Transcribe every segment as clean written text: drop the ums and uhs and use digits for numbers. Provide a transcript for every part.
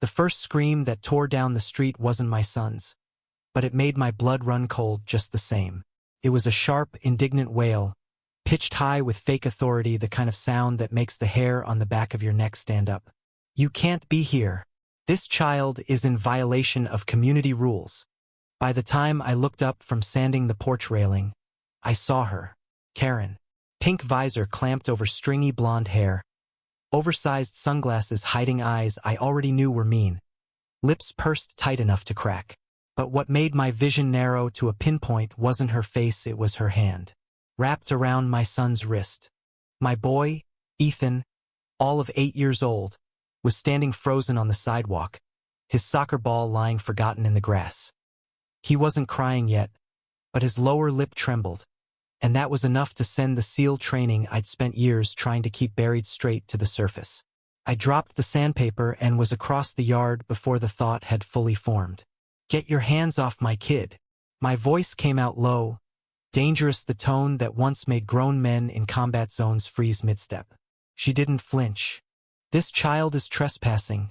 The first scream that tore down the street wasn't my son's, but it made my blood run cold just the same. It was a sharp, indignant wail, pitched high with fake authority, the kind of sound that makes the hair on the back of your neck stand up. You can't be here. This child is in violation of community rules. By the time I looked up from sanding the porch railing, I saw her, Karen. Pink visor clamped over stringy blonde hair, oversized sunglasses hiding eyes I already knew were mean, lips pursed tight enough to crack. But what made my vision narrow to a pinpoint wasn't her face, it was her hand, wrapped around my son's wrist. My boy, Ethan, all of 8 years old, was standing frozen on the sidewalk, his soccer ball lying forgotten in the grass. He wasn't crying yet, but his lower lip trembled, and that was enough to send the SEAL training I'd spent years trying to keep buried straight to the surface. I dropped the sandpaper and was across the yard before the thought had fully formed. Get your hands off my kid. My voice came out low, dangerous, the tone that once made grown men in combat zones freeze mid-step. She didn't flinch. This child is trespassing,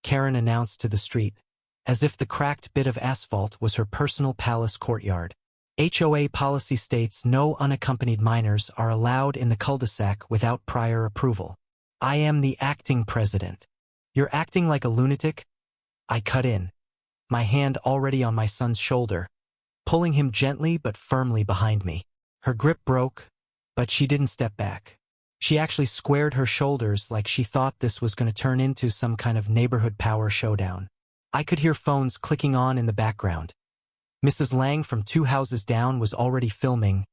Karen announced to the street, as if the cracked bit of asphalt was her personal palace courtyard. HOA policy states no unaccompanied minors are allowed in the cul-de-sac without prior approval. I am the acting president. You're acting like a lunatic? I cut in, my hand already on my son's shoulder, pulling him gently but firmly behind me. Her grip broke, but she didn't step back. She actually squared her shoulders like she thought this was going to turn into some kind of neighborhood power showdown. I could hear phones clicking on in the background. Mrs. Lang from 2 houses down was already filming.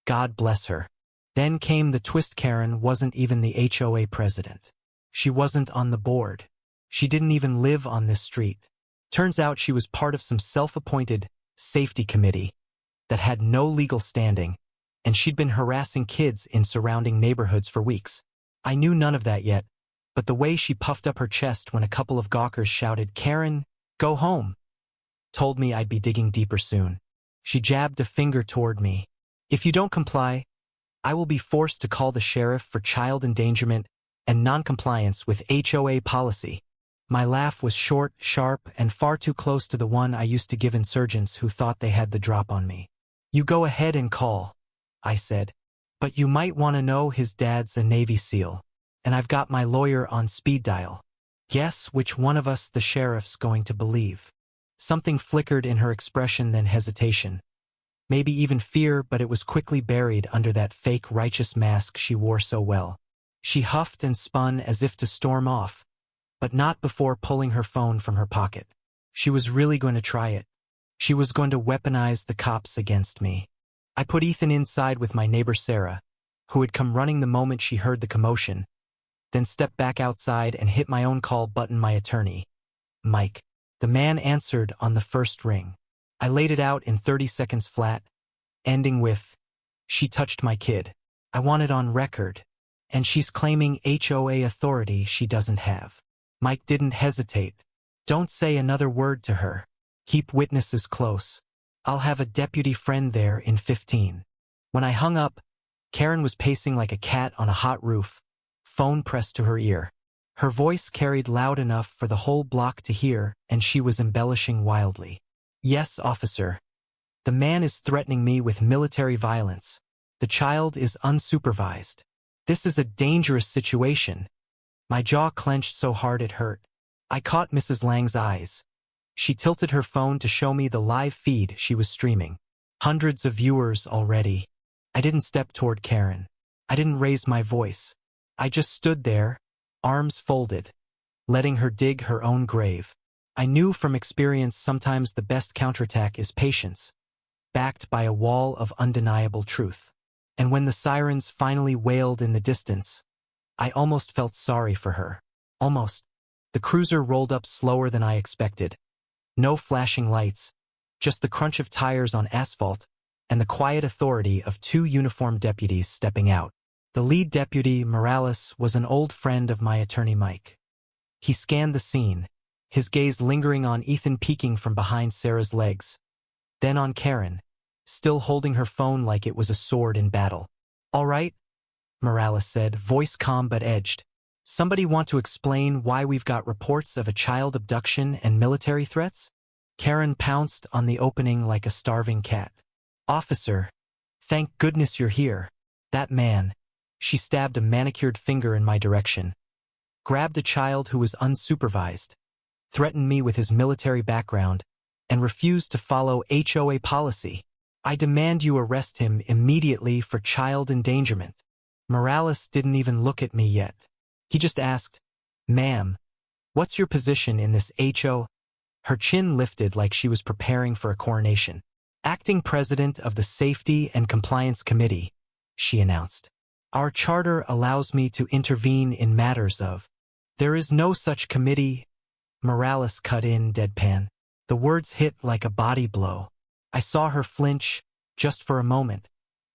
God bless her. Then came the twist. Karen wasn't even the HOA president. She wasn't on the board. She didn't even live on this street. Turns out she was part of some self-appointed safety committee that had no legal standing, and she'd been harassing kids in surrounding neighborhoods for weeks. I knew none of that yet, but the way she puffed up her chest when a couple of gawkers shouted, "Karen, go home," told me I'd be digging deeper soon. She jabbed a finger toward me. If you don't comply, I will be forced to call the sheriff for child endangerment and noncompliance with HOA policy. My laugh was short, sharp, and far too close to the one I used to give insurgents who thought they had the drop on me. You go ahead and call, I said. But you might want to know his dad's a Navy SEAL, and I've got my lawyer on speed dial. Guess which one of us the sheriff's going to believe? Something flickered in her expression, then hesitation. Maybe even fear, but it was quickly buried under that fake righteous mask she wore so well. She huffed and spun as if to storm off, but not before pulling her phone from her pocket. She was really going to try it. She was going to weaponize the cops against me. I put Ethan inside with my neighbor Sarah, who had come running the moment she heard the commotion, then stepped back outside and hit my own call button. My attorney, Mike. The man answered on the first ring. I laid it out in 30 seconds flat, ending with, "She touched my kid. I want it on record. And she's claiming HOA authority she doesn't have." Mike didn't hesitate. "Don't say another word to her. Keep witnesses close. I'll have a deputy friend there in 15. When I hung up, Karen was pacing like a cat on a hot roof, phone pressed to her ear. Her voice carried loud enough for the whole block to hear, and she was embellishing wildly. "Yes, officer. The man is threatening me with military violence. The child is unsupervised. This is a dangerous situation." My jaw clenched so hard it hurt. I caught Mrs. Lang's eyes. She tilted her phone to show me the live feed she was streaming. Hundreds of viewers already. I didn't step toward Karen. I didn't raise my voice. I just stood there, arms folded, letting her dig her own grave. I knew from experience sometimes the best counterattack is patience, backed by a wall of undeniable truth. And when the sirens finally wailed in the distance, I almost felt sorry for her. Almost. The cruiser rolled up slower than I expected. No flashing lights, just the crunch of tires on asphalt and the quiet authority of 2 uniformed deputies stepping out. The lead deputy, Morales, was an old friend of my attorney Mike. He scanned the scene, his gaze lingering on Ethan peeking from behind Sarah's legs, then on Karen, still holding her phone like it was a sword in battle. "All right," Morales said, voice calm but edged. Somebody want to explain why we've got reports of a child abduction and military threats? Karen pounced on the opening like a starving cat. Officer, thank goodness you're here. That man, she stabbed a manicured finger in my direction, grabbed a child who was unsupervised, threatened me with his military background, and refused to follow HOA policy. I demand you arrest him immediately for child endangerment. Morales didn't even look at me yet. He just asked, "Ma'am, what's your position in this HO?" Her chin lifted like she was preparing for a coronation. "Acting President of the Safety and Compliance Committee," she announced. "Our charter allows me to intervene in matters of—" "There is no such committee," Morales cut in deadpan. The words hit like a body blow. I saw her flinch, just for a moment,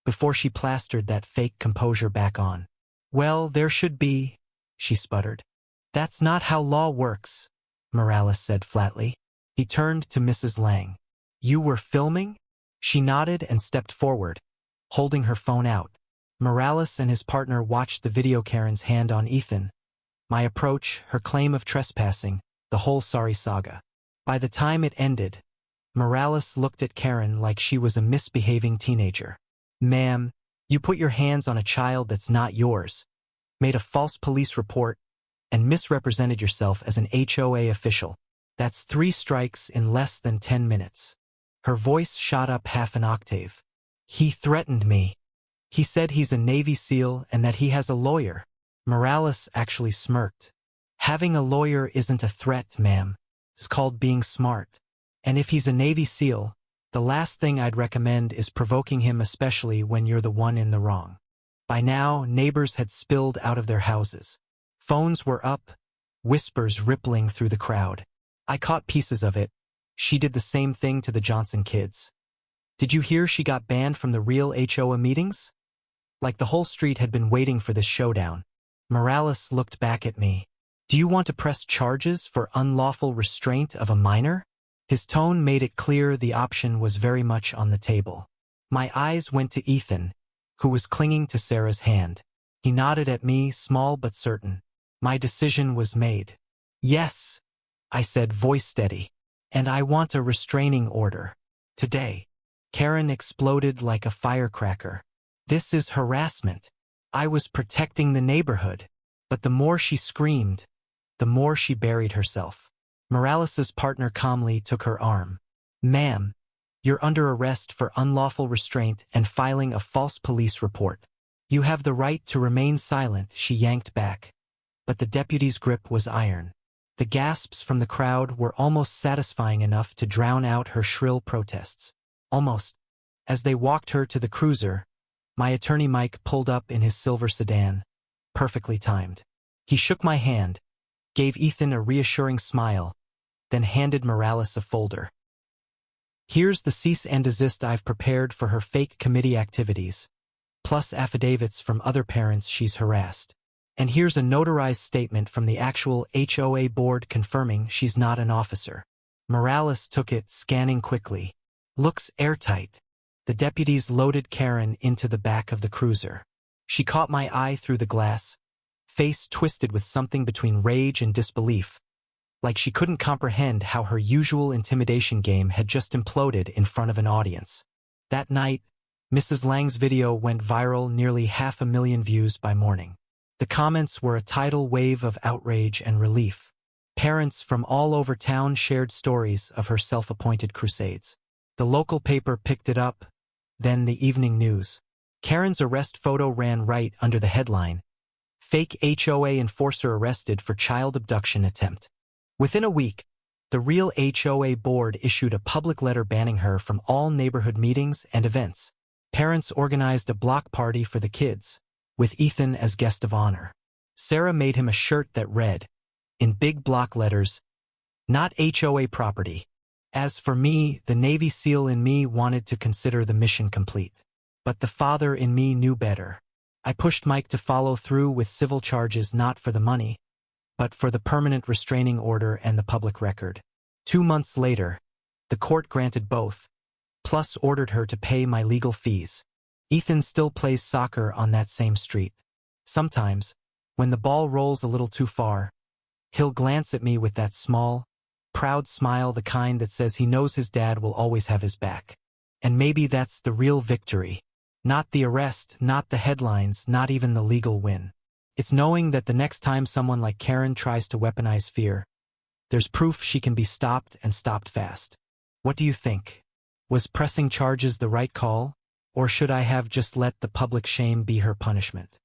before she plastered that fake composure back on. "Well, there should be," she sputtered. "That's not how law works," Morales said flatly. He turned to Mrs. Lang. "You were filming?" She nodded and stepped forward, holding her phone out. Morales and his partner watched the video. Karen's hand on Ethan, my approach, her claim of trespassing, the whole sorry saga. By the time it ended, Morales looked at Karen like she was a misbehaving teenager. "Ma'am, you put your hands on a child that's not yours, made a false police report, and misrepresented yourself as an HOA official. That's 3 strikes in less than 10 minutes. Her voice shot up half an octave. "He threatened me. He said he's a Navy SEAL and that he has a lawyer." Morales actually smirked. "Having a lawyer isn't a threat, ma'am. It's called being smart. And if he's a Navy SEAL, the last thing I'd recommend is provoking him, especially when you're the one in the wrong." By now, neighbors had spilled out of their houses. Phones were up, whispers rippling through the crowd. I caught pieces of it. She did the same thing to the Johnson kids. "Did you hear she got banned from the real HOA meetings?" Like the whole street had been waiting for this showdown. Morales looked back at me. "Do you want to press charges for unlawful restraint of a minor?" His tone made it clear the option was very much on the table. My eyes went to Ethan, who was clinging to Sarah's hand. He nodded at me, small but certain. My decision was made. "Yes," I said, voice steady. "And I want a restraining order. Today." Karen exploded like a firecracker. "This is harassment. I was protecting the neighborhood." But the more she screamed, the more she buried herself. Morales's partner calmly took her arm. "Ma'am, you're under arrest for unlawful restraint and filing a false police report. You have the right to remain silent," she yanked back. But the deputy's grip was iron. The gasps from the crowd were almost satisfying enough to drown out her shrill protests. Almost. As they walked her to the cruiser, my attorney Mike pulled up in his silver sedan, perfectly timed. He shook my hand, gave Ethan a reassuring smile, then handed Morales a folder. "Here's the cease and desist I've prepared for her fake committee activities, plus affidavits from other parents she's harassed. And here's a notarized statement from the actual HOA board confirming she's not an officer." Morales took it, scanning quickly. "Looks airtight." The deputies loaded Karen into the back of the cruiser. She caught my eye through the glass, face twisted with something between rage and disbelief, like she couldn't comprehend how her usual intimidation game had just imploded in front of an audience. That night, Mrs. Lang's video went viral, nearly 500,000 views by morning. The comments were a tidal wave of outrage and relief. Parents from all over town shared stories of her self-appointed crusades. The local paper picked it up, then the evening news. Karen's arrest photo ran right under the headline, "Fake HOA enforcer arrested for child abduction attempt." Within a week, the real HOA board issued a public letter banning her from all neighborhood meetings and events. Parents organized a block party for the kids, with Ethan as guest of honor. Sarah made him a shirt that read, in big block letters, "Not HOA property." As for me, the Navy SEAL in me wanted to consider the mission complete. But the father in me knew better. I pushed Mike to follow through with civil charges, not for the money, but for the permanent restraining order and the public record. 2 months later, the court granted both, plus ordered her to pay my legal fees. Ethan still plays soccer on that same street. Sometimes, When the ball rolls a little too far, he'll glance at me with that small, proud smile, the kind that says he knows his dad will always have his back. And maybe that's the real victory. Not the arrest, not the headlines, not even the legal win. It's knowing that the next time someone like Karen tries to weaponize fear, there's proof she can be stopped and stopped fast. What do you think? Was pressing charges the right call? Or should I have just let the public shame be her punishment?